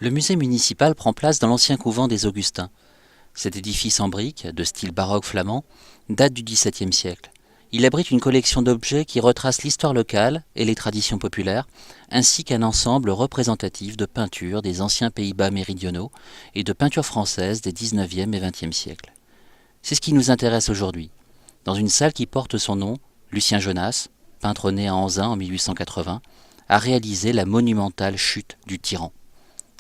Le musée municipal prend place dans l'ancien couvent des Augustins. Cet édifice en briques, de style baroque flamand, date du XVIIe siècle. Il abrite une collection d'objets qui retrace l'histoire locale et les traditions populaires, ainsi qu'un ensemble représentatif de peintures des anciens Pays-Bas méridionaux et de peintures françaises des XIXe et XXe siècles. C'est ce qui nous intéresse aujourd'hui. Dans une salle qui porte son nom, Lucien Jonas, peintre né à Anzin en 1880, a réalisé la monumentale chute du tyran.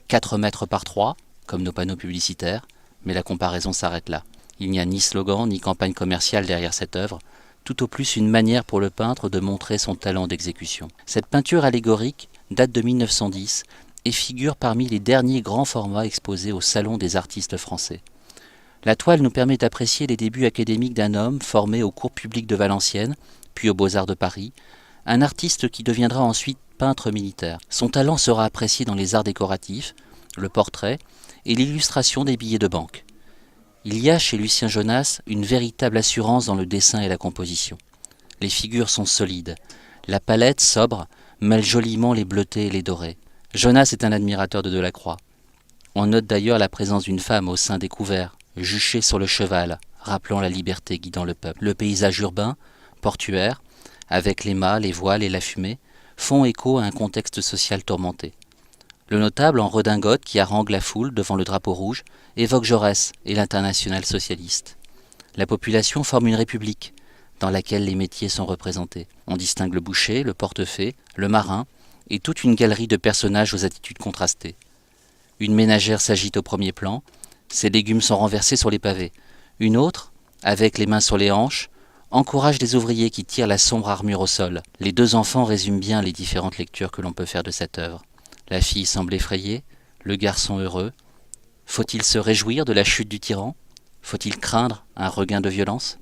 4 mètres par 3, comme nos panneaux publicitaires, mais la comparaison s'arrête là. Il n'y a ni slogan ni campagne commerciale derrière cette œuvre, tout au plus une manière pour le peintre de montrer son talent d'exécution. Cette peinture allégorique date de 1910 et figure parmi les derniers grands formats exposés au Salon des artistes français. La toile nous permet d'apprécier les débuts académiques d'un homme formé au cours public de Valenciennes, puis aux Beaux-Arts de Paris, un artiste qui deviendra ensuite peintre militaire. Son talent sera apprécié dans les arts décoratifs, le portrait et l'illustration des billets de banque. Il y a chez Lucien Jonas une véritable assurance dans le dessin et la composition. Les figures sont solides, la palette sobre mêle joliment les bleutés et les dorés. Jonas est un admirateur de Delacroix. On note d'ailleurs la présence d'une femme au sein des couverts, juchée sur le cheval, rappelant la liberté guidant le peuple. Le paysage urbain, portuaire, avec les mâts, les voiles et la fumée, font écho à un contexte social tourmenté. Le notable en redingote qui harangue la foule devant le drapeau rouge évoque Jaurès et l'internationale socialiste. La population forme une république dans laquelle les métiers sont représentés. On distingue le boucher, le portefaix, le marin et toute une galerie de personnages aux attitudes contrastées. Une ménagère s'agite au premier plan, ses légumes sont renversés sur les pavés. Une autre, avec les mains sur les hanches, encourage les ouvriers qui tirent la sombre armure au sol. Les 2 enfants résument bien les différentes lectures que l'on peut faire de cette œuvre. La fille semble effrayée, le garçon heureux. Faut-il se réjouir de la chute du tyran? Faut-il craindre un regain de violence?